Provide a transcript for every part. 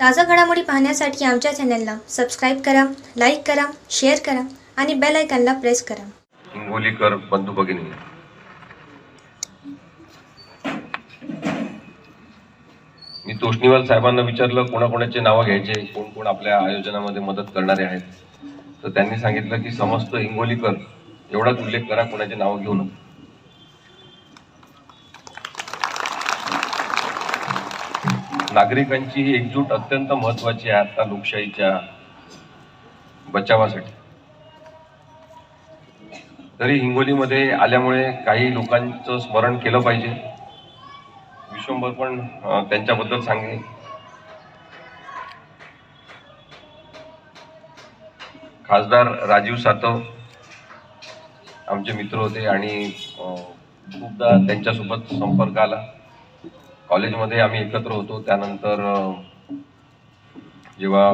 ताजा घडामोडी पाहण्यासाठी आमच्या चॅनलला सबस्क्राईब करा, लाईक करा, शेअर करा आणि बेल आयकॉनला प्रेस करा. हिंगोलीकर बंधू भगिनी, मी तोष्णीवाल साहेबांना विचारलं कोणाकोणाचे नावं घ्यायचे, कोण कोण आपल्या आयोजनामध्ये मदत करणारे आहेत. तर त्यांनी सांगितलं की समस्त हिंगोलीकर एवढाच उल्लेख करा, कोणाचे नावं घेऊ नका. नागरिकांची ही एकजूट अत्यंत महत्वाची आहे आता लोकशाहीच्या बचावासाठी. तरी हिंगोलीमध्ये आल्यामुळे काही लोकांचं स्मरण केलं पाहिजे. विश्वंभर पण त्यांच्याबद्दल सांगेल. खासदार राजीव सातव आमचे मित्र होते आणि खूपदा त्यांच्यासोबत संपर्क आला. कॉलेजमध्ये आम्ही एकत्र होतो. त्यानंतर जेव्हा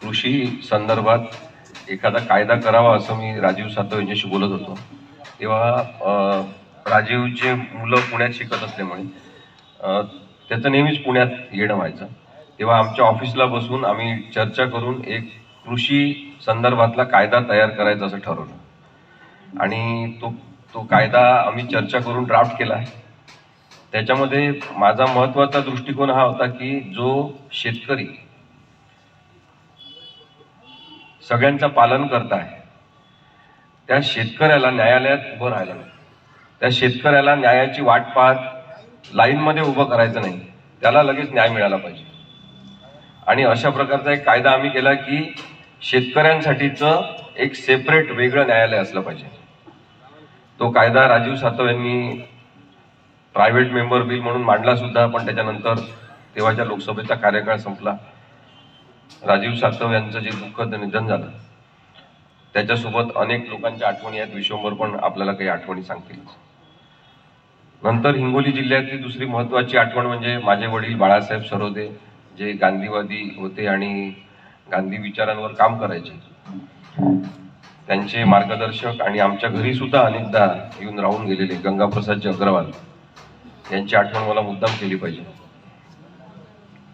कृषी संदर्भात एखादा कायदा करावा असं मी राजीव सातव यांच्याशी बोलत होतो, तेव्हा राजीवचे मुलं पुण्यात शिकत असल्यामुळे त्याचं नेहमीच पुण्यात येणं व्हायचं. तेव्हा आमच्या ऑफिसला बसून आम्ही चर्चा करून एक कृषी संदर्भातला कायदा तयार करायचा असं ठरवलं आणि तो कायदा आम्ही चर्चा करून ड्राफ्ट केला. त्याच्यामध्ये माझा महत्वाचा दृष्टिकोन हा होता की जो शेतकरी सगळ्यांचं पालन करत आहे त्या शेतकऱ्याला न्यायालयात उभं राहायला नाही. त्या शेतकऱ्याला न्यायाची वाट पाहत लाईनमध्ये उभं करायचं नाही, त्याला लगेच न्याय मिळाला पाहिजे. आणि अशा प्रकारचा एक कायदा आम्ही केला की शेतकऱ्यांसाठीचं एक सेपरेट वेगळं न्यायालय असलं पाहिजे. तो कायदा राजीव सातव यांनी प्रायव्हेट मेंबर बिल म्हणून मांडला सुद्धा, पण त्याच्यानंतर तेव्हाच्या लोकसभेचा कार्यकाळ संपला. राजीव सातव यांचं जे दुःखद निधन झालं त्याच्यासोबत अनेक लोकांच्या आठवणी आहेत. विश्वंभर पण आपल्याला काही आठवणी सांगतील. नंतर हिंगोली जिल्ह्यातली दुसरी महत्वाची आठवण म्हणजे माझे वडील बाळासाहेब सरोदे, जे गांधीवादी होते आणि गांधी विचारांवर काम करायचे. त्यांचे मार्गदर्शक आणि आमच्या घरी सुद्धा अनेकदा येऊन राहून गेलेले गंगाप्रसादजी अग्रवाल यांची आठवण मला मुद्दाम केली पाहिजे.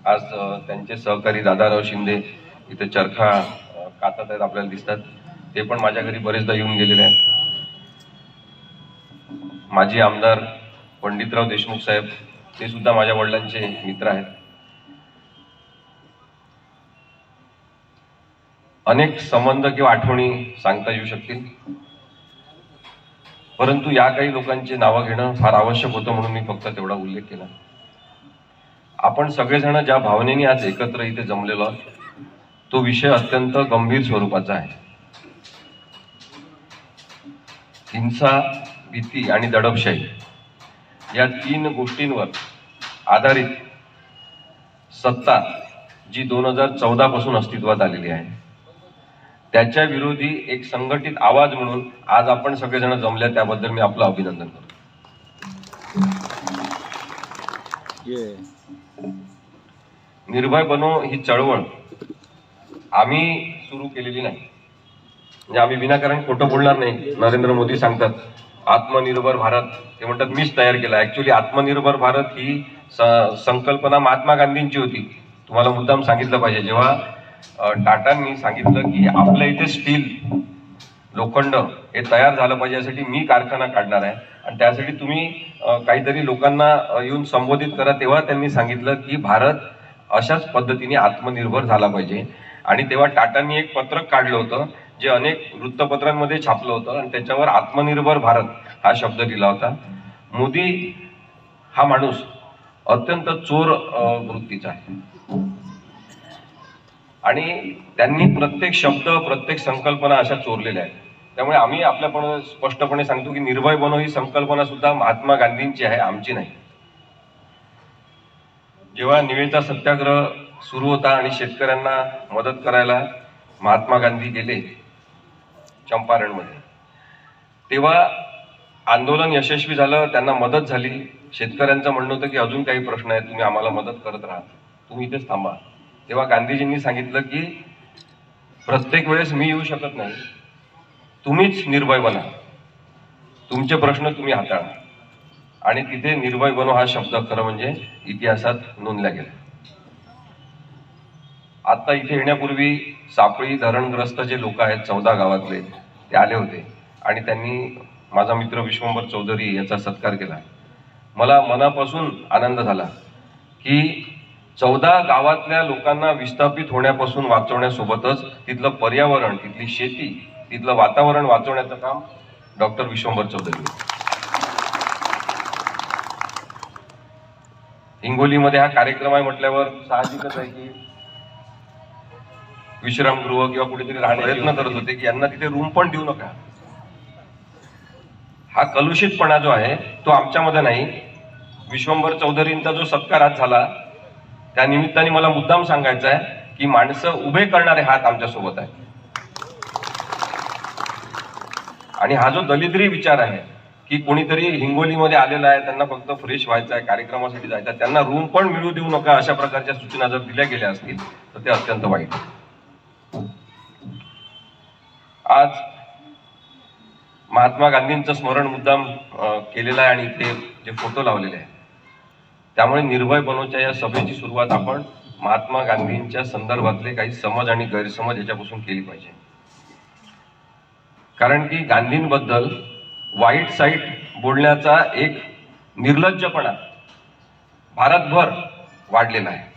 आज त्यांचे सहकारी दादाराव शिंदे इथे चरखा कातत आहेत, आपल्याला दिसतात. ते पण माझ्या घरी बरेचदा येऊन गेलेले आहेत. माजी आमदार पंडितराव देशमुख साहेब, ते सुद्धा माझ्या वडिलांचे मित्र आहेत. अनेक संबंध किंवा आठवणी सांगता येऊ शकतील, परंतु या काही लोकांची नावं घेणं फार आवश्यक होतं म्हणून मी फक्त तेवढा उल्लेख केला. आपण सगळेजण ज्या भावनेने आज एकत्र इथे जमलेलो आहोत तो विषय अत्यंत गंभीर स्वरूपाचा आहे. हिंसा, भीती आणि दडपशाही या तीन गोष्टींवर आधारित सत्ता जी 2014 पासून अस्तित्वात आलेली आहे त्याच्या विरोधी एक संघटित आवाज म्हणून आज आपण सगळेजण जमल्या, त्याबद्दल मी आपलं अभिनंदन करतो. निर्भय बनो ही चळवळ आम्ही सुरू केलेली नाही. म्हणजे आम्ही विनाकारण खोटं बोलणार नाही. नरेंद्र मोदी सांगतात आत्मनिर्भर भारत, ते म्हणतात मीच तयार केला. ऍक्च्युअली आत्मनिर्भर भारत ही संकल्पना महात्मा गांधींची होती. तुम्हाला मुद्दाम सांगितलं पाहिजे, जेव्हा टाटांनी सांगितलं की आपल्या इथे स्टील, लोखंड हे तयार झालं पाहिजे, यासाठी मी कारखाना काढणार आहे आणि त्यासाठी तुम्ही काहीतरी लोकांना येऊन संबोधित करा, तेव्हा त्यांनी सांगितलं की भारत अशाच पद्धतीने आत्मनिर्भर झाला पाहिजे. आणि तेव्हा टाटांनी एक पत्रक काढलं होतं जे अनेक वृत्तपत्रांमध्ये छापलं होतं आणि त्याच्यावर आत्मनिर्भर भारत हा शब्द दिला होता. मोदी हा माणूस अत्यंत चोर वृत्तीचा आहे आणि त्यांनी प्रत्येक शब्द, प्रत्येक संकल्पना अशा चोरलेल्या आहेत. त्यामुळे आम्ही आपल्यापणे स्पष्टपणे सांगतो की निर्भय बनो ही संकल्पना सुद्धा महात्मा गांधींची आहे, आमची नाही. जेव्हा निवेचा सत्याग्रह सुरू होता आणि शेतकऱ्यांना मदत करायला महात्मा गांधी गेले चंपारणमध्ये, तेव्हा आंदोलन यशस्वी झालं, त्यांना मदत झाली. शेतकऱ्यांचं म्हणणं होतं की अजून काही प्रश्न आहेत, तुम्ही आम्हाला मदत करत राहा, तुम्ही इथेच थांबा. तेव्हा गांधीजींनी सांगितलं की प्रत्येक वेळेस मी येऊ शकत नाही, तुम्हीच निर्भय बना, तुमचे प्रश्न तुम्ही हाताळा. आणि तिथे निर्भय बनो हा शब्द खरं म्हणजे इतिहासात नोंदला गेला. आता इथे येण्यापूर्वी सापळी धरणग्रस्त जे लोक आहेत 14 गावातले ते आले होते आणि त्यांनी माझा मित्र विश्वंभर चौधरी याचा सत्कार केला. मला मनापासून आनंद झाला की 14 गावातल्या लोकांना विस्थापित होण्यापासून वाचवण्यासोबतच तिथलं पर्यावरण, तिथली शेती, तिथलं वातावरण वाचवण्याचं काम डॉक्टर विश्वंभर चौधरी. हिंगोलीमध्ये हा कार्यक्रम आहे म्हटल्यावर साहजिकच आहे की विश्रामगृह किंवा कुठेतरी राहण्याचा प्रयत्न करत होते की यांना तिथे रूम पण देऊ नका. हा कलुषितपणा जो आहे तो आमच्यामध्ये नाही. विश्वंभर चौधरींचा जो सत्कार आज झाला त्या निमित्ताने मला मुद्दाम सांगायचं आहे की माणसं उभे करणारे हात आमच्या सोबत आहे. आणि हा जो दलिद्री विचार आहे की कोणीतरी हिंगोलीमध्ये आलेला आहे, त्यांना फक्त फ्रेश व्हायचं आहे, कार्यक्रमासाठी जायचं आहे, त्यांना रूम पण मिळू देऊ नका, अशा प्रकारच्या सूचना जर दिल्या गेल्या असतील तर ते अत्यंत वाईट. आज महात्मा गांधींचं स्मरण मुद्दाम केलेलं आहे आणि इथे जे फोटो लावलेले आहेत त्यामुळे निर्भय बनोच्या या सभेची सुरुवात आपण महात्मा गांधींच्या संदर्भातले काही समज आणि गैरसमज याच्यापासून केली पाहिजे. कारण की गांधींबद्दल वाईट साईट बोलण्याचा एक निर्लज्जपणा भारतभर वाढलेला आहे.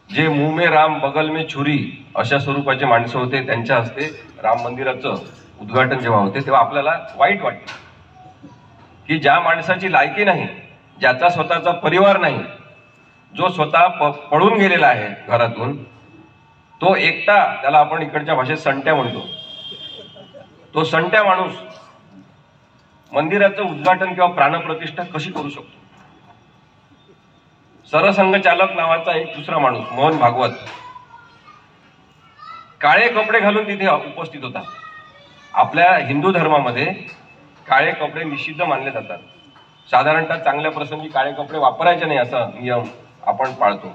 जे मुंह में राम बगल में छुरी अशा स्वरूपाचे माणसं होते, त्यांच्या हस्ते राम मंदिराचं उद्घाटन जेव्हा होते तेव्हा आपल्याला वाईट वाटतं की ज्या माणसाची लायकी नाही, ज्याचा स्वतःचा परिवार नाही, जो स्वतः पळून गेलेला आहे घरातून, तो एकटा, त्याला आपण इकडच्या भाषेत संट्या म्हणतो, तो संट्या माणूस मंदिराचं उद्घाटन किंवा प्राणप्रतिष्ठा कशी करू शकतो. सरसंघचालक नावाचा एक दुसरा माणूस मोहन भागवत काळे कपडे घालून तिथे उपस्थित होता. आपल्या हिंदू धर्मामध्ये काळे कपडे निषिद्ध मानले जातात. साधारणतः चांगल्या प्रसंगी काळे कपडे वापरायचे नाही असा नियम आपण पाळतो.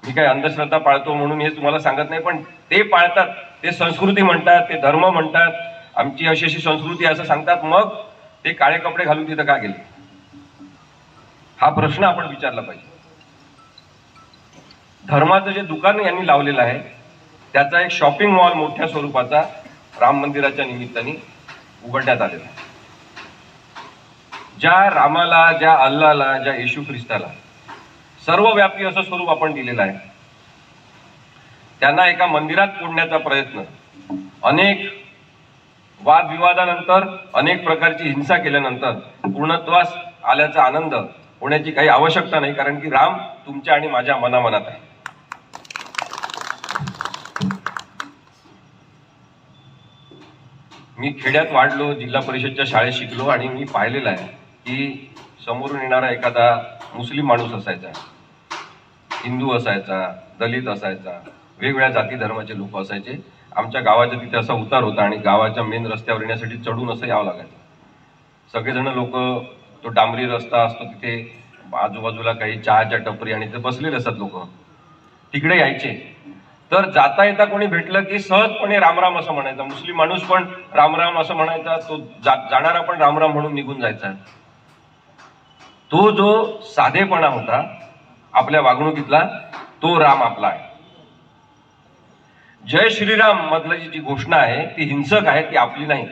मी काही अंधश्रद्धा पाळतो म्हणून हे तुम्हाला सांगत नाही, पण ते पाळतात, ते संस्कृती म्हणतात, ते धर्म म्हणतात, आमची अशी अशी संस्कृती असं सांगतात. मग ते काळे कपडे घालून तिथं का गेले हा प्रश्न आपण विचारला पाहिजे. धर्माचं जे दुकान यांनी लावलेलं आहे त्याचा एक शॉपिंग मॉल मोठ्या स्वरूपाचा राम मंदिराच्या निमित्ताने उघडण्यात आलेला आहे. ज्या रामाला, ज्या अल्लाला, ज्या येशू ख्रिस्ताला सर्वव्यापी असं स्वरूप आपण दिलेलं आहे, त्यांना एका मंदिरात फोडण्याचा प्रयत्न, अनेक वादविवादानंतर, अनेक प्रकारची हिंसा केल्यानंतर पूर्णत्वास आल्याचा आनंद होण्याची काही आवश्यकता नाही, कारण की राम तुमच्या आणि माझ्या मनामनात आहे. मी खेड्यात वाढलो, जिल्हा परिषदच्या शाळेत शिकलो आणि मी पाहिलेलं आहे की समोरून येणारा एखादा मुस्लिम माणूस असायचा, हिंदू असायचा, दलित असायचा, वेगवेगळ्या जाती धर्माचे लोक असायचे. आमच्या गावाच्या तिथे असा उतार होता आणि गावाच्या मेन रस्त्यावर येण्यासाठी चढून असं यावं लागायचं. सगळेजण लोक, तो डांबरी रस्ता असतो तिथे आजूबाजूला काही चहाच्या टपरी आणि ते बसलेले असतात लोक, तिकडे यायचे. तर जाता येता कोणी भेटलं की सहजपणे रामराम असं म्हणायचा. मुस्लिम माणूस पण रामराम असं म्हणायचा, तो जाणारा पण रामराम म्हणून निघून जायचा. तो जो साधेपणा होता आपल्या वागणुकीतला, तो राम आपला आहे. जय श्रीराम मधली जी घोषणा आहे ती हिंसक आहे, ती आपली नाही.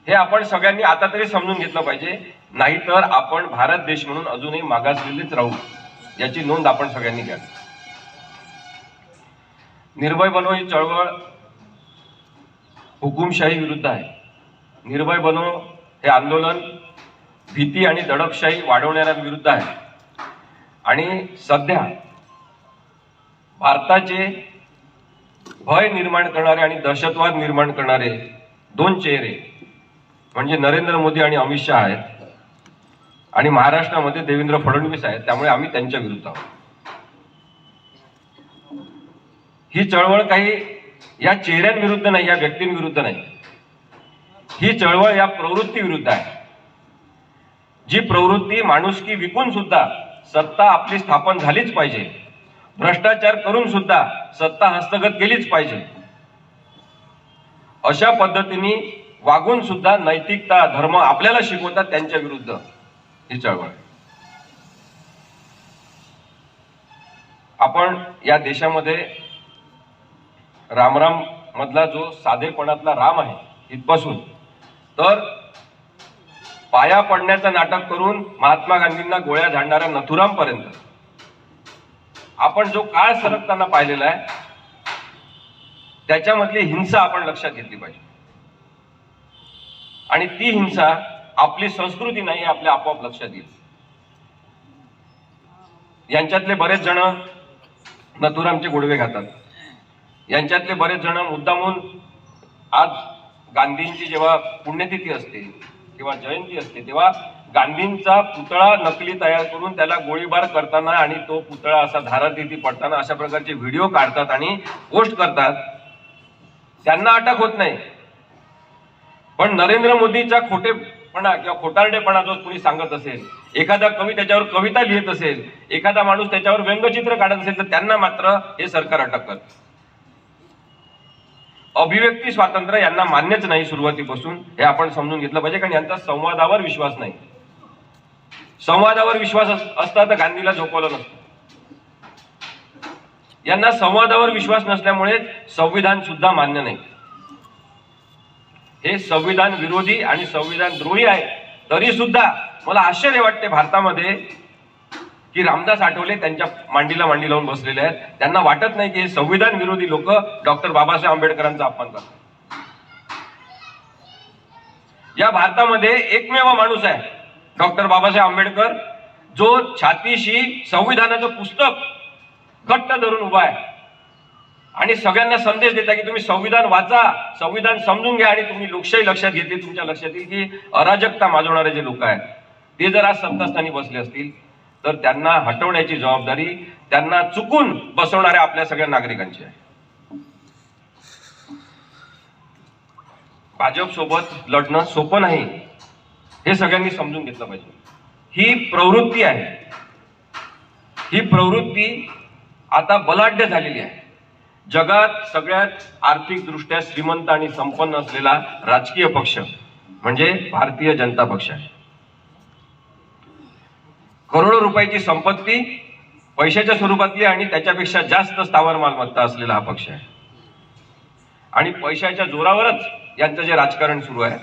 हे आपण सगळ्यांनी आता तरी समजून घेतलं पाहिजे, नाहीतर आपण भारत देश म्हणून अजूनही मागासलेलेच राहू, याची नोंद आपण सगळ्यांनी घ्या. निर्भय बनो ही चळवळ हुकुमशाही विरुद्ध आहे. निर्भय बनो हे आंदोलन भीती आणि दडपशाही वाढवणाऱ्यांविरुद्ध आहे. आणि सध्या भारताचे भय निर्माण करणारे आणि दहशतवाद निर्माण करणारे दोन चेहरे म्हणजे नरेंद्र मोदी आणि अमित शहा आहेत आणि महाराष्ट्रामध्ये देवेंद्र फडणवीस आहेत. त्यामुळे आम्ही त्यांच्या विरुद्ध आहोत. ही चळवळ काही या चेहऱ्यांविरुद्ध नाही, या व्यक्तींविरुद्ध नाही. ही चळवळ या प्रवृत्ती विरुद्ध आहे, जी प्रवृत्ती माणुसकी विकून सुद्धा सत्ता आपली स्थापन झालीच पाहिजे, भ्रष्टाचार करून सुद्धा सत्ता हस्तगत केलीच पाहिजे, अशा पद्धतीने वागून सुद्धा नैतिकता, धर्म आपल्याला शिकवतात, त्यांच्या विरुद्ध ही चळवळ. आपण या देशामध्ये रामराम मधला जो साधेपणातला राम आहे इथपासून तर पाया पडण्याचं नाटक करून महात्मा गांधींना गोळ्या झाडणाऱ्या नथुराम पर्यंत आपण जो काळ सरकताना पाहिलेला आहे त्याच्यामधली हिंसा आपण लक्षात घेतली पाहिजे. आणि ती हिंसा आपली संस्कृती नाही आपल्या आपोआप लक्षात येईल. यांच्यातले बरेच जण नथुरामचे गोडवे घातात. यांच्यातले बरेच जण मुद्दामून आज गांधींची जेव्हा पुण्यतिथी असते किंवा जयंती असते तेव्हा गांधींचा पुतळा नकली तयार करून त्याला गोळीबार करताना आणि तो पुतळा असा धारातीर्थी पडताना अशा प्रकारचे व्हिडिओ काढतात आणि पोस्ट करतात. त्यांना अटक होत नाही. पण नरेंद्र मोदीचा खोटेपणा किंवा खोटारडेपणा जो कोणी सांगत असेल, एखादा कवी त्याच्यावर कविता लिहित असेल, एखादा माणूस त्याच्यावर व्यंगचित्र काढत असेल तर त्यांना मात्र हे सरकार अटक करतं. अभिव्यक्ती स्वातंत्र्य यांना मान्यच नाही सुरुवातीपासून, हे आपण समजून घेतलं पाहिजे. कारण यांचा संवादावर विश्वास नाही. संवादावर विश्वास असता तर गांधीला झोपवलं नसतं. यांना संवादावर विश्वास नसल्यामुळे संविधान सुद्धा मान्य नाही. हे संविधान विरोधी आणि संविधान द्रोही आहे. तरी सुद्धा मला आश्चर्य वाटते भारतामध्ये की रामदास आठवले त्यांच्या मांडीला मांडी लावून बसलेले आहेत. त्यांना वाटत नाही की हे संविधान विरोधी लोक डॉक्टर बाबासाहेब आंबेडकरांचा अपमान करतात. या भारतामध्ये एकमेव माणूस आहे डॉक्टर बाबासाहेब आंबेडकर जो छातीशी संविधानाचं पुस्तक घट्ट धरून उभा आहे आणि सगळ्यांना संदेश देता की तुम्ही संविधान वाचा, संविधान समजून घ्या आणि तुम्ही लोकशाही लक्षात घेतली. तुमच्या लक्षात येईल की अराजकता माजवणारे जे लोक आहेत ते जर आज सत्तास्थानी बसले असतील तर त्यांना हटवण्याची जबाबदारी त्यांना चुकून बसवणाऱ्या आपल्या सगळ्या नागरिकांची आहे. भाजप सोबत लढणं सोपं नाही हे सगळ्यांनी समजून घेतलं पाहिजे. ही प्रवृत्ती आहे. ही प्रवृत्ती आता बलाढ्य झालेली आहे. जगात सगळ्यात आर्थिक दृष्ट्या श्रीमंत आणि संपन्न असलेला राजकीय पक्ष म्हणजे भारतीय जनता पक्ष आहे. करोडो रुपयाची संपत्ती पैशाच्या स्वरूपातली आणि त्याच्यापेक्षा जास्त स्थावर मालमत्ता असलेला हा पक्ष आहे. आणि पैशाच्या जोरावरच यांचं जे राजकारण सुरू आहे,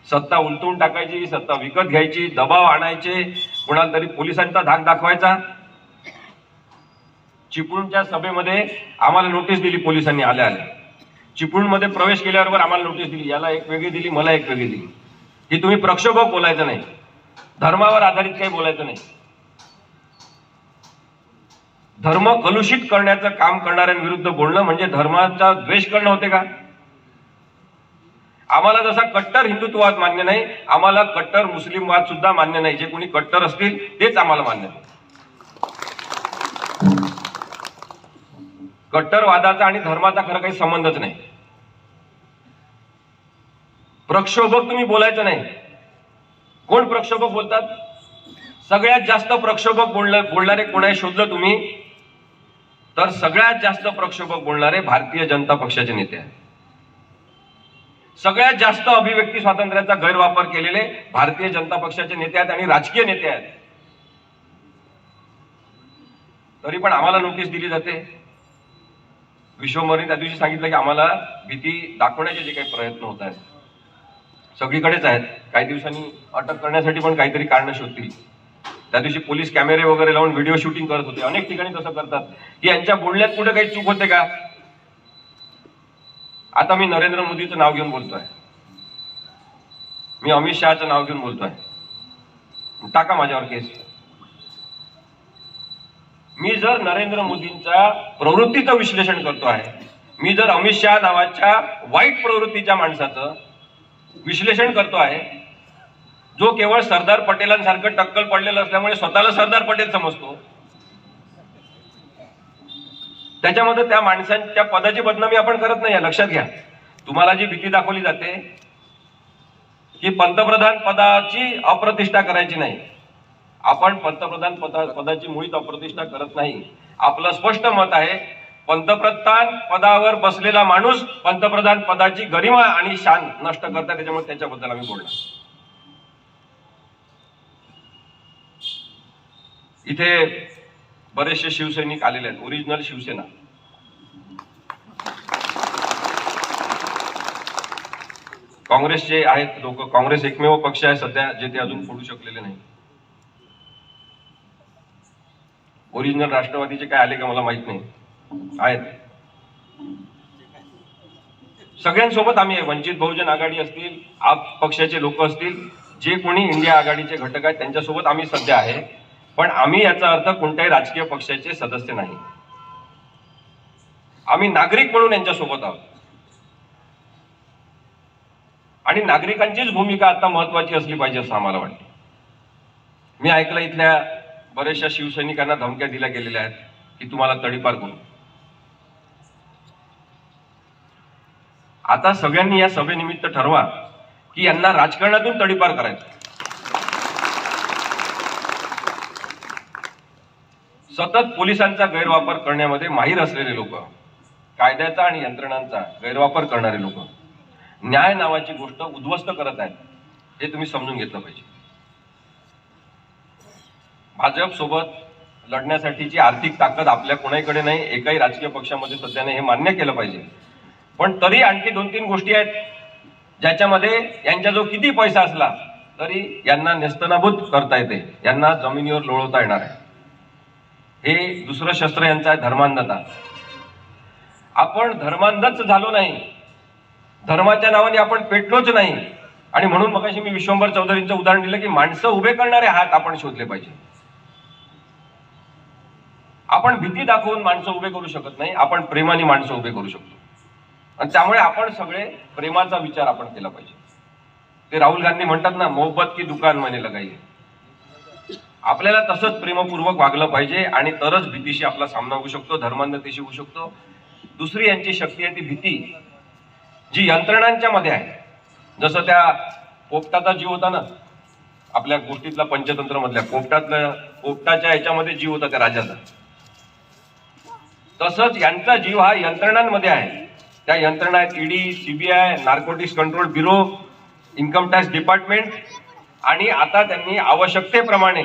सत्ता उलटून टाकायची, सत्ता विकत घ्यायची, दबाव आणायचे, कोणाला तरी पोलिसांचा धाक दाखवायचा. चिपळूणच्या सभेमध्ये आम्हाला नोटीस दिली पोलिसांनी आल्या आल्या. चिपळूणमध्ये प्रवेश केल्यावर आम्हाला नोटीस दिली, याला एक वेगळी दिली, मला एक वेगळी दिली, की तुम्ही प्रक्षोभक बोलायचं नाही, धर्मावर आधारित काही बोलायचं नाही. धर्म कलुषित करण्याचं काम करणाऱ्यांविरुद्ध बोलणं म्हणजे धर्माचा द्वेष करणं होते का? आम्हाला जसा कट्टर हिंदुत्ववाद मान्य नाही, आम्हाला कट्टर मुस्लिमवाद सुद्धा मान्य नाही. जे कोणी कट्टर असतील तेच आम्हाला मान्य नाही. कट्टरवादाचा आणि धर्माचा खरं काही संबंधच नाही. प्रक्षोभक तुम्ही बोलायचं नाही. कोण प्रक्षोभक बोलतात? सगळ्यात जास्त प्रक्षोभक बोलणारे कोणाही शोधलं तुम्ही तर सगळ्यात जास्त प्रक्षोभक बोलणारे भारतीय जनता पक्षाचे नेते आहेत. सगळ्यात जास्त अभिव्यक्ती स्वातंत्र्याचा गैरवापर केलेले भारतीय जनता पक्षाचे नेते आहेत आणि राजकीय नेते आहेत. तरी पण आम्हाला नोटीस दिली जाते. विश्वंभरने त्या दिवशी सांगितलं की आम्हाला भीती दाखवण्याचे जे काही प्रयत्न होत आहेत सगळीकडेच आहेत. काही दिवसांनी अटक करण्यासाठी पण काहीतरी कारण शोधतील. त्या दिवशी पोलीस कॅमेरे वगैरे लावून व्हिडिओ शूटिंग करत होते. अनेक ठिकाणी तसं करतात की यांच्या बोलण्यात कुठे काही चूक होते का? आता मी नरेंद्र मोदीचं नाव घेऊन बोलतोय, मी अमित शहाचं नाव घेऊन बोलतोय, टाका माझ्यावर केस. मी जर नरेंद्र मोदींच्या प्रवृत्तीचं विश्लेषण करतो आहे, मी जर अमित शहा नावाच्या वाईट प्रवृत्तीच्या माणसाचं विश्लेषण करतो आहे जो केवळ सरदार पटेलांसारखं टक्कल पडलेलं असल्यामुळे स्वतःला सरदार पटेल समजतो, त्याच्यामध्ये त्या माणसांच्या पदाची बदनामी आपण करत नाही. लक्षात घ्या. तुम्हाला जी भीती दाखवली जाते की पंतप्रधान पदाची अप्रतिष्ठा करायची नाही, आपण पंतप्रधान पदाची मुळीच अप्रतिष्ठा करत नाही. आपलं स्पष्ट मत आहे पंतप्रधान पदावर बसलेला माणूस पंतप्रधान पदाची गरिमा आणि शान नष्ट करतात, त्याच्यामुळे त्याच्याबद्दल आम्ही बोलणार. इथे बरेचसे शिवसैनिक आलेले आहेत, ओरिजिनल शिवसेना. काँग्रेसचे आहेत लोक, काँग्रेस एकमेव पक्ष आहे सध्या जे ते अजून फोडू शकलेले नाही. ओरिजिनल राष्ट्रवादीचे काय आले का मला माहित नाही, आहेत. सगळ्यांसोबत आम्ही आहे. वंचित बहुजन आघाडी असतील, आप पक्षाचे लोक असतील, जे कोणी इंडिया आघाडीचे घटक आहेत त्यांच्यासोबत आम्ही सध्या आहे. पण आम्ही याचा अर्थ कोणत्याही राजकीय पक्षाचे सदस्य नाही. आम्ही नागरिक म्हणून यांच्यासोबत आहोत. आणि नागरिकांचीच भूमिका आता महत्वाची असली पाहिजे असं आम्हाला वाटतं. मी ऐकलं इथल्या बऱ्याचशा शिवसैनिकांना धमक्या दिल्या गेलेल्या आहेत की तुम्हाला तडीपार करू. आता सगळ्यांनी या सभेनिमित्त ठरवा की यांना राजकारणातून तडीपार करायचं. सतत पोलिसांचा गैरवापर करण्यामध्ये माहीर असलेले लोक, कायद्याचा आणि यंत्रणांचा गैरवापर करणारे लोक न्याय नावाची गोष्ट उद्ध्वस्त करत आहेत, हे तुम्ही समजून घेतलं पाहिजे. भाजप सोबत लढण्यासाठीची आर्थिक ताकद आपल्या कोणाकडे नाही, एकाही राजकीय पक्षामध्ये सध्या नाही, हे मान्य केलं पाहिजे. पण तरी आणखी 2-3 गोष्टी आहेत ज्याच्यामध्ये यांच्याजवळ किती पैसा असला तरी यांना नेस्तनाबूत करता येते, यांना जमिनीवर लोळवता येणार आहे. हे दुसरं शस्त्र यांचं आहे, धर्मांधता. आपण धर्मांधच झालो नाही, धर्माच्या नावाने आपण पेटलोच नाही. आणि म्हणून मगाशी मी विश्वंभर चौधरींचं उदाहरण दिलं की माणसं उभे करणारे हात आपण शोधले पाहिजे. आपण भीती दाखवून माणसं उभे करू शकत नाही, आपण प्रेमाने माणसं उभे करू शकतो. आणि त्यामुळे आपण सगळे प्रेमाचा विचार आपण केला पाहिजे. ते राहुल गांधी म्हणतात ना, मोहब्बत की दुकान म्हणे लगाई. आपल्याला तसंच प्रेमपूर्वक वागलं पाहिजे आणि तरच भीतीशी आपला सामना होऊ शकतो, धर्मांधतेशी होऊ शकतो. दुसरी यांची शक्ती आहे ती भीती, जी यंत्रणांच्या मध्ये आहे. जसं त्या पोपटाचा जीव होता ना, आपल्या गोष्टीतला पंचतंत्र मधल्या पोपटाच्या याच्यामध्ये जीव होता त्या राजाचा, तसंच यांचा जीव हा यंत्रणांमध्ये आहे. त्या यंत्रणा आहेत ED, CBI, narcotics control bureau, income tax department. आणि आता त्यांनी आवश्यकतेप्रमाणे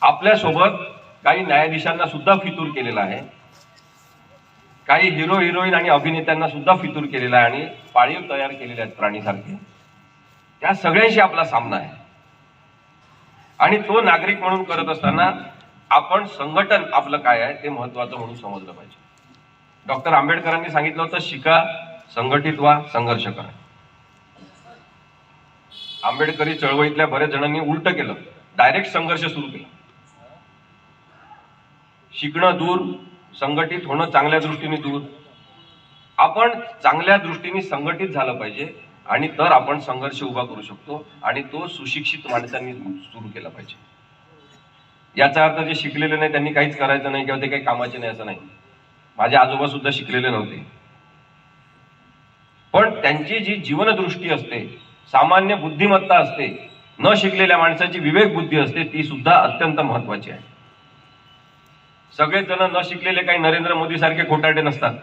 आपल्यासोबत काही न्यायाधीशांना सुद्धा फितूर केलेला आहे, काही हिरो हिरोईन आणि अभिनेत्यांना सुद्धा फितूर केलेला आहे आणि पाळीव तयार केलेले आहेत प्राणीसारखे. त्या सगळ्यांशी आपला सामना आहे. आणि तो नागरिक म्हणून करत असताना आपण संघटन आपलं काय आहे ते महत्वाचं म्हणून समजलं पाहिजे. डॉक्टर आंबेडकरांनी सांगितलं होतं, शिका, संघटित व्हा, संघर्ष करा. आंबेडकरी चळवळीतल्या बऱ्याच जणांनी उलट केलं, डायरेक्ट संघर्ष सुरू केला. शिकणं दूर, संघटित होणं चांगल्या दृष्टीने दूर. आपण चांगल्या दृष्टीने संघटित झालं पाहिजे आणि तर आपण संघर्ष उभा करू शकतो. आणि तो सुशिक्षित माणसांनी सुरू केला पाहिजे. याचा अर्थ जे शिकलेले नाही त्यांनी काहीच करायचं नाही किंवा ते काही कामाचे नाही असं नाही. माझे आजोबा सुद्धा शिकलेले नव्हते, पण त्यांची जी जीवनदृष्टी असते, सामान्य बुद्धिमत्ता असते, न शिकलेल्या माणसाची विवेक बुद्धी असते, ती सुद्धा अत्यंत महत्वाची आहे. सगळेच जण न शिकलेले काही नरेंद्र मोदी सारखे खोटारडे नसतात.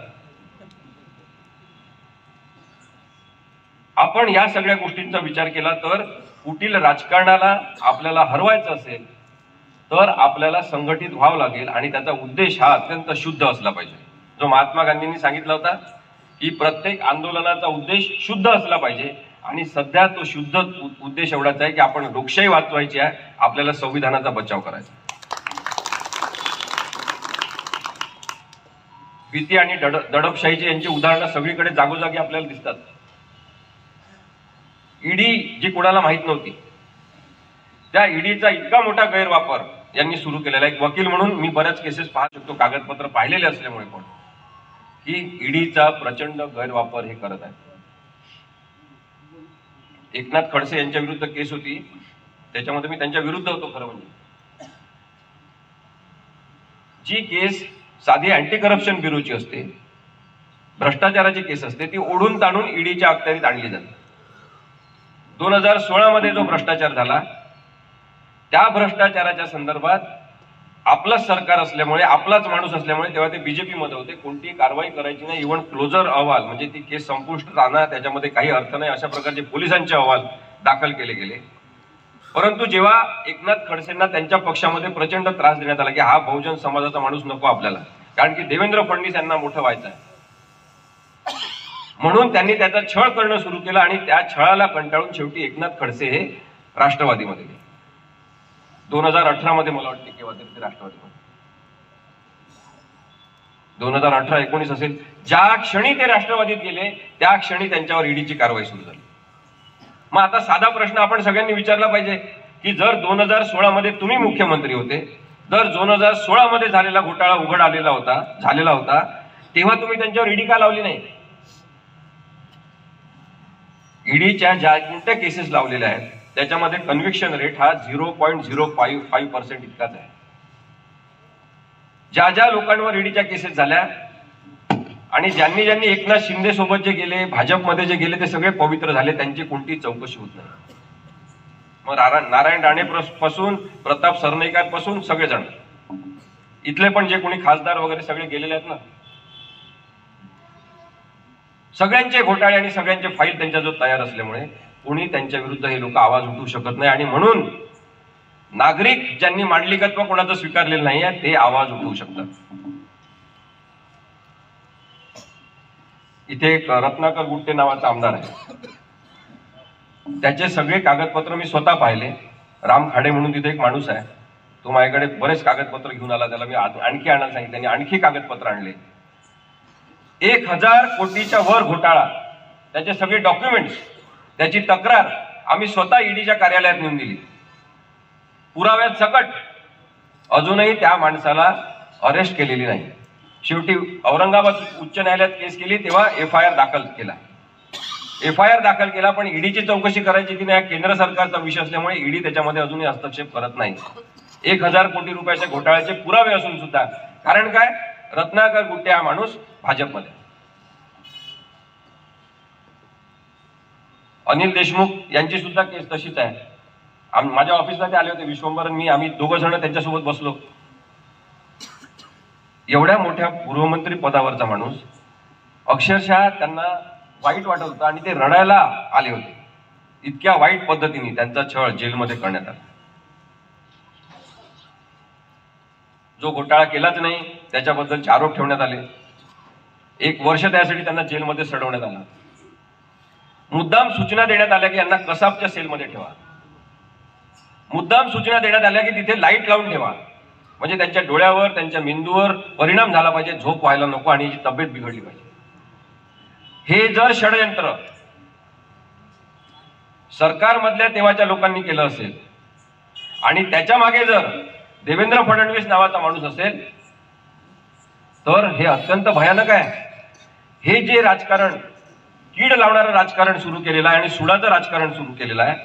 आपण या सगळ्या गोष्टींचा विचार केला तर कुटील राजकारणाला आपल्याला हरवायचं असेल तर आपल्याला संघटित व्हावं लागेल. आणि त्याचा उद्देश हा अत्यंत शुद्ध असला पाहिजे. जो महात्मा गांधींनी सांगितला होता की प्रत्येक आंदोलनाचा उद्देश शुद्ध असला पाहिजे. आणि सध्या तो शुद्ध उद्देश एवढाच आहे की आपण लोकशाही वाचवायची आहे, आपल्याला संविधानाचा बचाव करायचा. भीती आणि दडपशाहीची यांची उदाहरणं सगळीकडे जागोजागी आपल्याला दिसतात. ईडी जी कोणाला माहित नव्हती, त्या ईडीचा इतका मोठा गैरवापर यांनी सुरू केलेला. एक वकील म्हणून मी बऱ्याच केसेस पाहू शकतो, कागदपत्र पाहिलेले असल्यामुळे पण, की ईडीचा प्रचंड गैरवापर हे करत आहे. एकनाथ खडसे यांच्या विरुद्ध केस होती, त्याच्यामध्ये मी त्यांच्या विरुद्ध होतो खरं म्हणजे. जी केस साधी अँटी करप्शन ब्युरोची असते, भ्रष्टाचाराची केस असते, ती ओढून ताणून ईडीच्या अखत्यारीत आणली जाते. 2016 मध्ये जो भ्रष्टाचार झाला, त्या भ्रष्टाचाराच्या संदर्भात आपलंच सरकार असल्यामुळे, आपलाच माणूस असल्यामुळे, तेव्हा ते बीजेपी मध्ये होते, कोणतीही कारवाई करायची नाही. इव्हन क्लोजर अहवाल म्हणजे ती केस संपुष्ट राहणार, त्याच्यामध्ये काही अर्थ नाही, अशा प्रकारचे पोलिसांचे अहवाल दाखल केले गेले. परंतु जेव्हा एकनाथ खडसेंना त्यांच्या पक्षामध्ये प्रचंड त्रास देण्यात आला की हा बहुजन समाजाचा माणूस नको आपल्याला, कारण की देवेंद्र फडणवीस यांना मोठं व्हायचं आहे, म्हणून त्यांनी त्याचा छळ करणं सुरू केलं आणि त्या छळाला कंटाळून शेवटी एकनाथ खडसे हे राष्ट्रवादीमध्ये गेले. 2018 मध्ये मला वाटते केव्हा तरी ते राष्ट्रवादीमध्ये 2018-19 असेल. ज्या क्षणी ते राष्ट्रवादीत गेले त्या क्षणी त्यांच्यावर ईडीची कारवाई सुरू झाली. मग आता साधा प्रश्न आपण सगळ्यांनी विचारला पाहिजे की जर 2016 मध्ये तुम्ही मुख्यमंत्री होते, जर 2016 मध्ये झालेला घोटाळा उघड झालेला होता, तेव्हा तुम्ही त्यांच्यावर ईडी का लावली नाही? ईडीच्या ज्या कोणत्या केसेस लावलेल्या आहेत त्याच्यामध्ये कन्व्हिक्शन रेट हा 0.055% इतकाच आहे. ज्या ज्या लोकांवर ईडीच्या केसेस झाल्या आणि ज्यांनी एकनाथ शिंदे सोबत जे गेले, भाजपमध्ये जे गेले, ते सगळे पवित्र झाले, त्यांची कोणती चौकशी होत नाही. मग नारायण राणे पासून प्रताप सरनाईक पासून सगळेजण इथले पण जे कोणी खासदार वगैरे सगळे गेलेले आहेत ना, सगळ्यांचे घोटाळे आणि सगळ्यांचे फाईल त्यांच्याजवळ तयार असल्यामुळे कोणी त्यांच्या विरुद्ध हे लोक आवाज उठवू शकत नाही. आणि म्हणून नागरिक ज्यांनी मांडलिकत्व कोणाचं स्वीकारलेलं नाहीये ते आवाज उठवू शकतात. इथे एक रत्नाकर गुट्टे नावाचा आमदार आहे, त्याचे सगळे कागदपत्र मी स्वतः पाहिले. राम खाडे म्हणून तिथे एक माणूस आहे, तो माझ्याकडे बरेच कागदपत्र घेऊन आला, त्याला मी आणखी आणायला सांगितलं, त्यांनी आणखी कागदपत्र आणले. 1000 कोटीच्या वर घोटाळा, त्याचे सगळे डॉक्युमेंट्स, त्याची तक्रार आम्ही स्वतः ईडीच्या कार्यालयात नेऊन दिली, पुराव्यात सकट. अजूनही त्या माणसाला अरेस्ट केलेली नाही. शेवटी औरंगाबाद उच्च न्यायालयात केस केली तेव्हा एफआयआर दाखल केला, पण ईडीची चौकशी करायची की नाही केंद्र सरकारचा विषय असल्यामुळे ईडी त्याच्यामध्ये अजूनही हस्तक्षेप करत नाही. 1000 कोटी रुपयाच्या घोटाळ्याचे पुरावे असून सुद्धा. कारण काय? रत्नाकर गुट्टे हा माणूस भाजपमध्ये. अनिल देशमुख यांची सुद्धा केस तशीच आहे. माझ्या ऑफिसला ते आले होते, विश्वंभर मी, आम्ही दोघं जण त्यांच्यासोबत बसलो. एवढ्या मोठ्या गृहमंत्री पदावरचा माणूस, अक्षरशः त्यांना वाईट वाटत होतं आणि ते रडायला आले होते. इतक्या वाईट पद्धतीने त्यांचा छळ जेलमध्ये करण्यात आला. जो घोटाळा केलाच नाही त्याच्याबद्दलचे आरोप ठेवण्यात आले. 1 वर्ष त्यासाठी त्यांना जेलमध्ये सडवण्यात आला. मुद्दाम सूचना देण्यात आल्या की यांना कसाबच्या सेलमध्ये ठेवा. मुद्दाम सूचना देण्यात आल्या की तिथे लाईट लावून ठेवा, म्हणजे त्यांच्या डोळ्यावर, त्यांच्या मेंदूवर परिणाम झाला पाहिजे, झोप व्हायला नको आणि याची तब्येत बिघडली पाहिजे. हे जर षडयंत्र सरकारमधल्या तेव्हाच्या लोकांनी केलं असेल आणि त्याच्या मागे जर देवेंद्र फडणवीस नावाचा माणूस असेल तर हे अत्यंत भयानक आहे. हे जे राजकारण, कीड लावणारं राजकारण सुरू केलेलं आहे आणि सुडाचं राजकारण सुरू केलेलं आहे,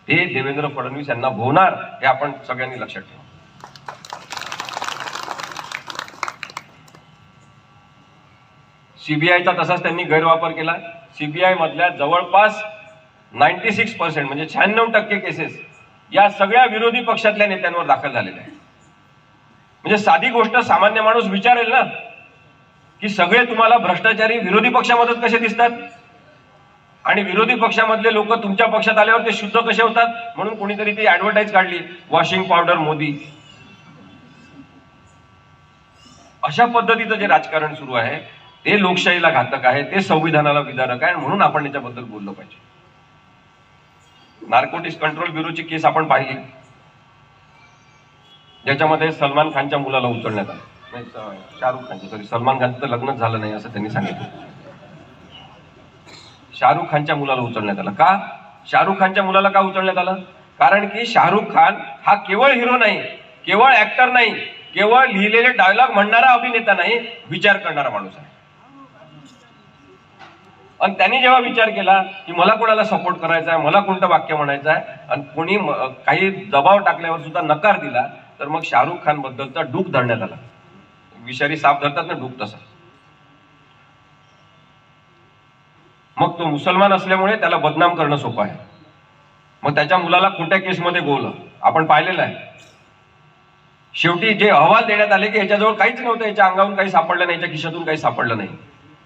ते देवेंद्र फडणवीस यांना भोवणार, हे आपण सगळ्यांनी लक्षात ठेवा. सीबीआयचा तसाच त्यांनी गैरवापर केला. सीबीआय मधल्या जवळपास 96% म्हणजे 96% केसेस या सगळ्या विरोधी पक्षातल्या नेत्यांवर दाखल झालेल्या आहेत. म्हणजे साधी गोष्ट सामान्य माणूस विचारेल ना की सगळे तुम्हाला भ्रष्टाचारी विरोधी पक्षामध्येच कसे दिसतात आणि विरोधी पक्षामधले लोक तुमच्या पक्षात आल्यावर ते शुद्ध कसे होतात. म्हणून कोणीतरी ती ऍडव्हर्टाईज काढली, वॉशिंग पावडर मोदी. अशा पद्धतीचं जे राजकारण सुरू आहे ते लोकशाहीला घातक आहे, ते संविधानाला विदारक आहे, म्हणून आपण याच्याबद्दल बोललो पाहिजे. नार्कोटिक्स कंट्रोल ब्युरोची केस आपण पाहिली, ज्याच्यामध्ये सलमान खानच्या मुलाला उचलण्यात आलं. शाहरुख खानचं, सलमान खानचं लग्नच झालं नाही असं त्यांनी सांगितलं. शाहरुख खानच्या मुलाला उचलण्यात आलं. का? शाहरुख खानच्या मुलाला का उचलण्यात आलं? कारण की शाहरुख खान हा केवळ हिरो नाही, केवळ ऍक्टर नाही, केवळ लिहिलेले डायलॉग म्हणणारा अभिनेता नाही, विचार करणारा माणूस आहे. आणि त्यांनी जेव्हा विचार केला की मला कोणाला सपोर्ट करायचा आहे, मला कोणतं वाक्य म्हणायचं आहे, आणि कोणी काही दबाव टाकल्यावर सुद्धा नकार दिला, तर मग शाहरुख खान बद्दलचा डूक धरण्यात आला. विषारी साप धरतात ना डूक, तसा. मग तो मुसलमान असल्यामुळे त्याला बदनाम करणं सोपं आहे. मग त्याच्या मुलाला खोट्या केसमध्ये गोवलं, आपण पाहिलेलं आहे. शेवटी जे अहवाल देण्यात आले की याच्याजवळ काहीच नव्हतं, याच्या अंगावरून काही सापडलं नाही, याच्या खिशातून काही सापडलं नाही,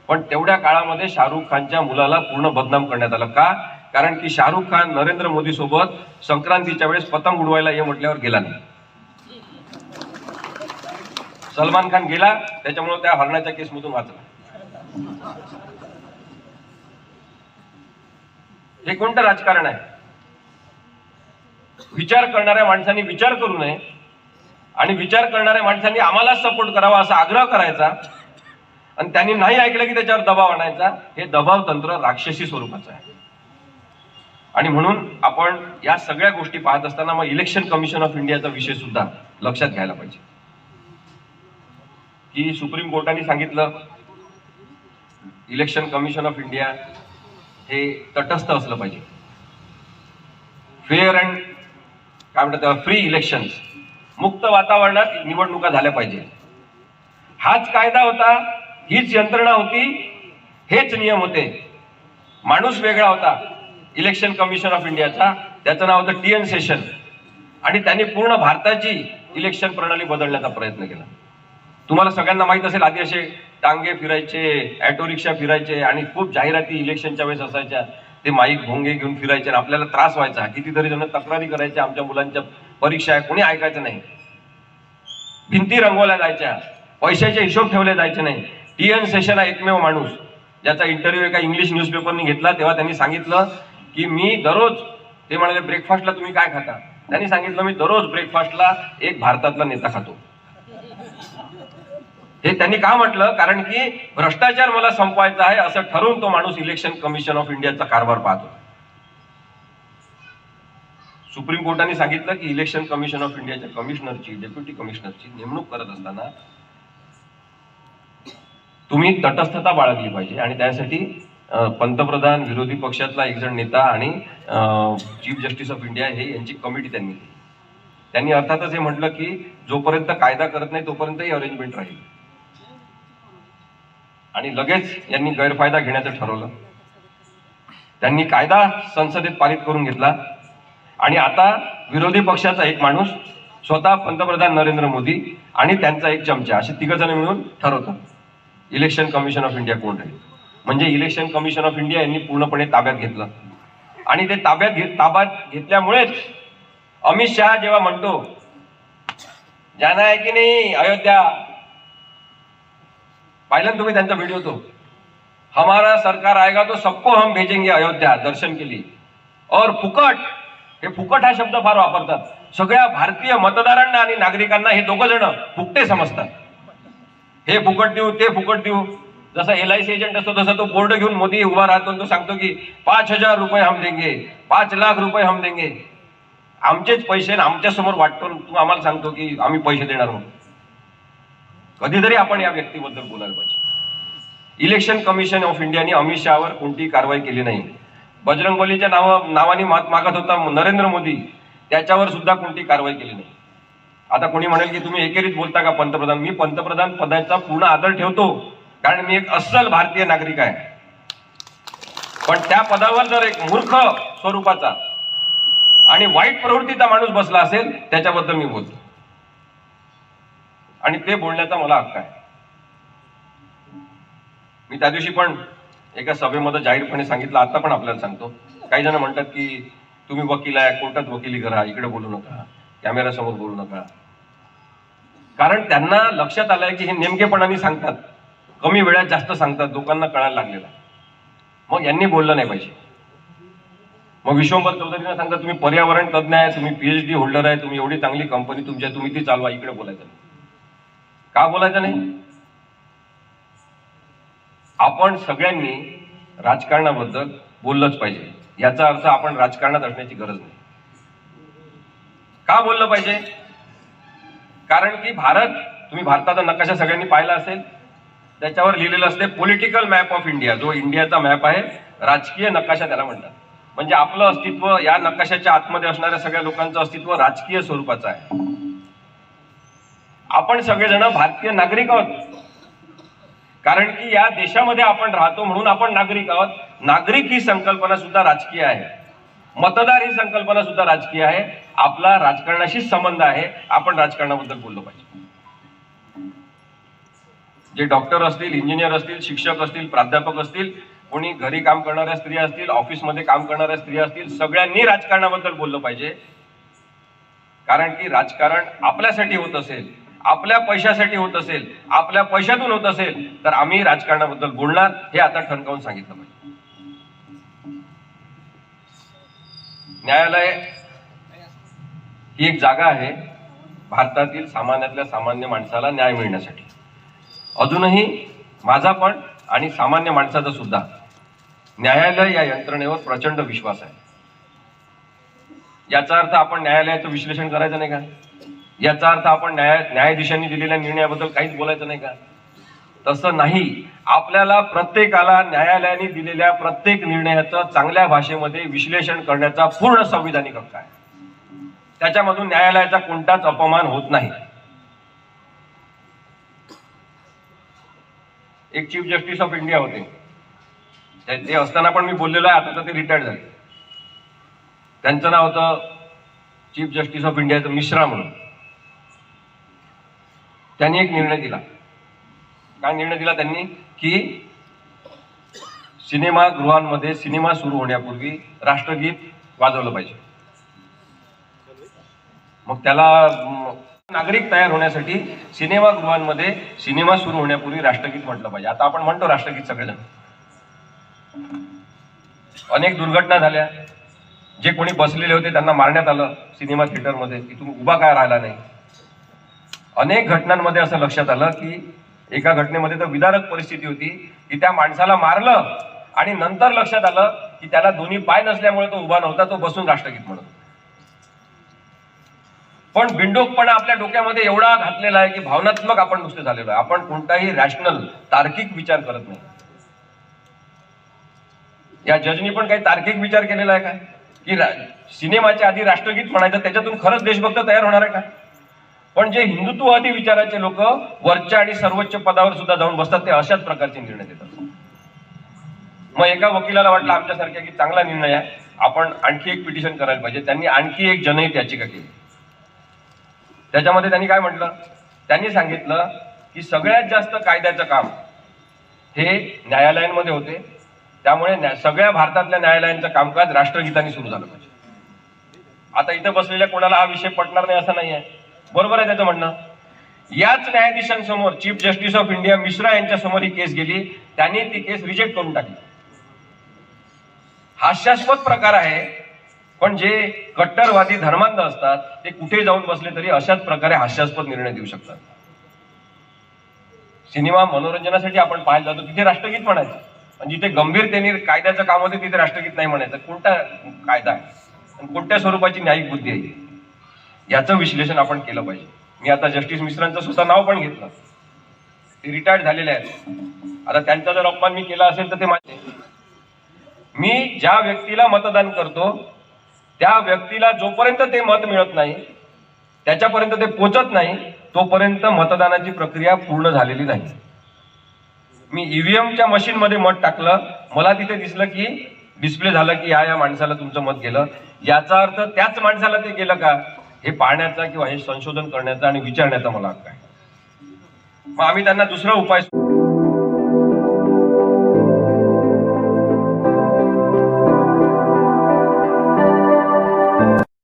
पण तेवढ्या काळामध्ये शाहरुख खानच्या मुलाला पूर्ण बदनाम करण्यात आलं. का? कारण की शाहरुख खान नरेंद्र मोदी सोबत संक्रांतीच्या वेळेस पतंग उडवायला ये म्हटल्यावर गेला नाही. सलमान खान गेला, त्याच्यामुळे त्या हरणाच्या केसमधून वाचला. हे कोणतं राजकारण आहे? विचार करणाऱ्या माणसांनी विचार करू नये आणि विचार करणाऱ्या माणसांनी आम्हालाच सपोर्ट करावा असा आग्रह करायचा आणि त्यांनी नाही ऐकलं की त्याच्यावर दबाव आणायचा. हे दबाव तंत्र राक्षसी स्वरूपाचं आहे. आणि म्हणून आपण या सगळ्या गोष्टी पाहत असताना मग इलेक्शन कमिशन ऑफ इंडियाचा विषय सुद्धा लक्षात घ्यायला पाहिजे की सुप्रीम कोर्टाने सांगितलं इलेक्शन कमिशन ऑफ इंडिया हे तटस्थ असलं पाहिजे. फेअर अँड काय म्हणतात फ्री इलेक्शन्स, मुक्त वातावरणात निवडणुका झाल्या पाहिजे. हाच कायदा होता, हीच यंत्रणा होती, हेच नियम होते. माणूस वेगळा होता इलेक्शन कमिशन ऑफ इंडियाचा, त्याचं नाव होतं TN सेशन आणि त्यांनी पूर्ण भारताची इलेक्शन प्रणाली बदलण्याचा प्रयत्न केला. तुम्हाला सगळ्यांना माहित असेल, आधी असे टांगे फिरायचे, ऑटो रिक्षा फिरायचे आणि खूप जाहिराती इलेक्शनच्या वेळेस असायच्या. ते माईक भोंगे घेऊन फिरायचे आणि आपल्याला त्रास व्हायचा. कितीतरी जण तक्रारी करायचे, आमच्या मुलांच्या परीक्षा आहे, कोणी ऐकायचं नाही. भिंती रंगवल्या जायच्या, पैशाचे हिशोब ठेवले जायचे नाही. TN सेशन हा एकमेव माणूस ज्याचा इंटरव्ह्यू एका इंग्लिश न्यूजपेपरने घेतला, तेव्हा त्यांनी सांगितलं की मी दररोज, ते म्हणाले ब्रेकफास्टला तुम्ही काय खाता? त्यांनी सांगितलं मी दररोज ब्रेकफास्टला एक भारतातला नेता खातो. हे त्यांनी का म्हटलं? कारण की भ्रष्टाचार मला संपवायचा आहे असं ठरवून तो माणूस इलेक्शन कमिशन ऑफ इंडियाचा कारभार पाहतो. सुप्रीम कोर्टाने सांगितलं की इलेक्शन कमिशन ऑफ इंडियाच्या कमिशनरची, डेप्युटी कमिशनरची नेमणूक करत असताना तुम्ही तटस्थता बाळगली पाहिजे आणि त्यासाठी पंतप्रधान, विरोधी पक्षातला एक जण नेता आणि चीफ जस्टिस ऑफ इंडिया हे यांची कमिटी त्यांनी केली. त्यांनी अर्थातच हे म्हटलं की जोपर्यंत कायदा करत नाही तोपर्यंत ही अरेंजमेंट राहील. आणि लगेच यांनी गैरफायदा घेण्याचं ठरवलं. त्यांनी कायदा संसदेत पारित करून घेतला आणि आता विरोधी पक्षाचा एक माणूस, स्वतः पंतप्रधान नरेंद्र मोदी आणि त्यांचा एक चमचा, असे तिघ जण मिळून ठरवतात इलेक्शन कमिशन ऑफ इंडिया कोण राहील. म्हणजे इलेक्शन कमिशन ऑफ इंडिया यांनी पूर्णपणे ताब्यात घेतलं आणि ते ताब्यात घेतल्यामुळेच अमित शहा जेव्हा म्हणतो जाना है की नाही अयोध्या, पाहिलं तुम्ही त्यांचा व्हिडिओ, तो हमारा सरकार आएगा तो सबको हम भेजेंगे अयोध्या दर्शन के लिए. और फुकट, हे फुकट हा शब्द फार वापरतात. सगळ्या भारतीय मतदारांना आणि नागरिकांना हे दोघं जण फुकटे समजतात. हे फुकट देऊ, ते फुकट देऊ. जसा LIC एजंट असतो तसा तो बोर्ड घेऊन मोदी उभा राहतो आणि तो सांगतो की 5,000 रुपये हम देंगे, 5 लाख रुपये हम देंगे. आमचेच पैसे आमच्या समोर वाटतो, तू आम्हाला सांगतो की आम्ही पैसे देणार म्हणून. कधीतरी आपण या व्यक्तीबद्दल बोलायला पाहिजे. इलेक्शन कमिशन ऑफ इंडियाने अमित शहावर कोणतीही कारवाई केली नाही. बजरंगबलीच्या नावाने मत मागत होता नरेंद्र मोदी, त्याच्यावर सुद्धा कोणती कारवाई केली नाही. आता कोणी म्हणेल की तुम्ही एकेरीत बोलता का पंतप्रधान? मी पंतप्रधान पदाचा पूर्ण आदर ठेवतो, कारण मी एक अस्सल भारतीय नागरिक आहे. पण त्या पदावर जर एक मूर्ख स्वरूपाचा आणि वाईट प्रवृत्तीचा माणूस बसला असेल, त्याच्याबद्दल मी बोलतो आणि ते बोलण्याचा मला हक्क आहे. मी त्या दिवशी पण एका सभेमध्ये जाहीरपणे सांगितलं, आता पण आपल्याला सांगतो. काही जण म्हणतात की तुम्ही वकील आहे, कोर्टात वकिली करा, इकडे बोलू नका, कॅमेरा समोर बोलू नका. कारण त्यांना लक्षात आलंय की हे नेमकेपणाने सांगतात, कमी वेळात जास्त सांगतात, लोकांना कळायला लागलेला. मग यांनी बोललं नाही पाहिजे. मग विश्वंभर चौधरींना सांगतात तुम्ही पर्यावरण तज्ञ आहे, तुम्ही PhD होल्डर आहे, तुम्ही एवढी चांगली कंपनी तुमच्या, तुम्ही ती चालवा, इकडे बोलायचं नाही. का बोलायचं नाही? आपण सगळ्यांनी राजकारणाबद्दल बोललंच पाहिजे. याचा अर्थ आपण राजकारणात असण्याची गरज नाही. का बोललं पाहिजे? कारण की तुम्ही भारताचा नकाशा सगळ्यांनी पाहिला असेल, त्याच्यावर लिहिलेलं असते पॉलिटिकल मॅप ऑफ इंडिया. जो इंडियाचा मॅप आहे, राजकीय नकाशा त्याला म्हणतात. म्हणजे आपलं अस्तित्व, या नकाशाच्या आतमध्ये असणाऱ्या सगळ्या लोकांचं अस्तित्व राजकीय स्वरूपाचं आहे. आपण सगळेजण भारतीय नागरिक आहोत, कारण की या देशामध्ये आपण राहतो म्हणून आपण नागरिक आहोत. नागरिक ही संकल्पना सुद्धा राजकीय आहे. मतदार ही संकल्पना सुद्धा राजकीय आहे. आपला राजकारणाशी संबंध आहे. आपण राजकारणाबद्दल बोललो पाहिजे. जे डॉक्टर असतील, इंजिनियर असतील, शिक्षक असतील, प्राध्यापक असतील, कोणी घरी काम करणाऱ्या स्त्रिया असतील, ऑफिसमध्ये काम करणाऱ्या स्त्रिया असतील, सगळ्यांनी राजकारणाबद्दल बोललं पाहिजे. कारण की राजकारण आपल्यासाठी होत असेल, आपल्या पैशासाठी होत असेल, आपल्या पैशातून होत असेल तर आम्ही राजकारणाबद्दल बोलणार, हे आता ठणकावून सांगितलं पाहिजे. न्यायालय ही एक जागा आहे भारतातील सामान्यातल्या सामान्य माणसाला न्याय मिळण्यासाठी. अजूनही माझा पण आणि सामान्य माणसाचा सुद्धा न्यायालय या यंत्रणेवर प्रचंड विश्वास आहे. याचा अर्थ आपण न्यायालयाचं विश्लेषण करायचं नाही का? याचा अर्थ आपण न्यायाधीशांनी दिलेल्या निर्णयाबद्दल काहीच बोलायचं नाही का? तसं नाही. आपल्याला प्रत्येकाला न्यायालयाने दिलेल्या प्रत्येक निर्णयाचं चांगल्या भाषेमध्ये विश्लेषण करण्याचा पूर्ण संविधानिक हक्क आहे. त्याच्यामधून न्यायालयाचा कोणताच अपमान होत नाही. एक चीफ जस्टिस ऑफ इंडिया होते, ते असताना पण मी बोललेलो आहे, आता तर ते रिटायर्ड झाले. त्यांचं नाव होतं चीफ जस्टिस ऑफ इंडियाचं मिश्रा म्हणून. त्यांनी एक निर्णय दिला. काय निर्णय दिला त्यांनी? की सिनेमागृहांमध्ये सिनेमा सुरू होण्यापूर्वी राष्ट्रगीत वाजवलं पाहिजे. मग त्याला नागरिक तयार होण्यासाठी सिनेमागृहांमध्ये सिनेमा सुरू होण्यापूर्वी राष्ट्रगीत म्हटलं पाहिजे. आता आपण म्हणतो राष्ट्रगीत सगळेजण. अनेक दुर्घटना झाल्या. जे कोणी बसलेले होते त्यांना मारण्यात आलं सिनेमा थिएटरमध्ये, की तुम्ही उभा काय राहिला नाही. अनेक घटनांमध्ये असं लक्षात आलं की एका घटनेमध्ये तर विदारक परिस्थिती होती की त्या माणसाला मारलं आणि नंतर लक्षात आलं की त्याला दोन्ही पाय नसल्यामुळे तो उभा नव्हता, तो बसून राष्ट्रगीत म्हणत. पण बिंडोकपणा आपल्या डोक्यामध्ये एवढा घातलेला आहे की भावनात्मक आपण नुसते झालेलो आहे. आपण कोणताही रॅशनल तार्किक विचार करत नाही. या जजनी पण काही तार्किक विचार केलेला आहे का की सिनेमाच्या आधी राष्ट्रगीत म्हणायचं, त्याच्यातून खरंच देशभक्त तयार होणार आहे का? पण जे हिंदुत्ववादी विचाराचे लोक वरच्या आणि सर्वोच्च पदावर सुद्धा जाऊन बसतात, ते अशाच प्रकारचे निर्णय देतात. मग एका वकिलाला वाटलं आमच्यासारख्या की चांगला निर्णय आहे, आपण आणखी एक पिटिशन करायला पाहिजे. त्यांनी आणखी एक जनहित याचिका केली. त्याच्यामध्ये त्यांनी काय म्हटलं? त्यांनी सांगितलं की सगळ्यात जास्त कायद्याचं काम हे न्यायालयांमध्ये होते, त्यामुळे सगळ्या भारतातल्या न्यायालयांचं कामकाज राष्ट्रगीताने सुरू झालं पाहिजे. आता इथे बसलेल्या कोणाला हा विषय पटणार नाही असं नाही आहे. बरोबर आहे त्याचं म्हणणं. याच न्यायाधीशांसमोर chief justice of India Mishra यांच्या समोर ही केस गेली. त्यांनी ती केस रिजेक्ट करून टाकली. हास्यास्पद प्रकार आहे, पण जे कट्टरवादी धर्मांध असतात ते कुठे जाऊन बसले तरी अशाच प्रकारे हास्यास्पद निर्णय देऊ शकतात. सिनेमा मनोरंजनासाठी आपण पाहायला जातो, तिथे राष्ट्रगीत म्हणायचं, आणि जिथे गंभीरतेने कायद्याचं काम होते तिथे राष्ट्रगीत नाही म्हणायचं. कोणता कायदा आहे आणि कोणत्या स्वरूपाची न्यायिक बुद्धी आहे, याचं विश्लेषण आपण केलं पाहिजे. मी आता जस्टिस मिश्रांचं सुद्धा नाव पण घेतलं. ते रिटायर्ड झालेले आहेत. आता त्यांचा जर अपमान मी केला असेल तर ते माझे. मी ज्या व्यक्तीला मतदान करतो त्या व्यक्तीला जोपर्यंत ते मत मिळत नाही, त्याच्यापर्यंत ते पोचत नाही, तोपर्यंत मतदानाची प्रक्रिया पूर्ण झालेली नाही. मी ईव्हीएमच्या मशीनमध्ये मत टाकलं, मला तिथे दिसलं की डिस्प्ले झालं की या माणसाला तुमचं मत गेलं. याचा अर्थ त्याच माणसाला ते गेलं का हे पाहण्याचा किंवा हे संशोधन करण्याचा आणि विचारण्याचा मला हक्क आहे. मग आम्ही त्यांना दुसरा उपाय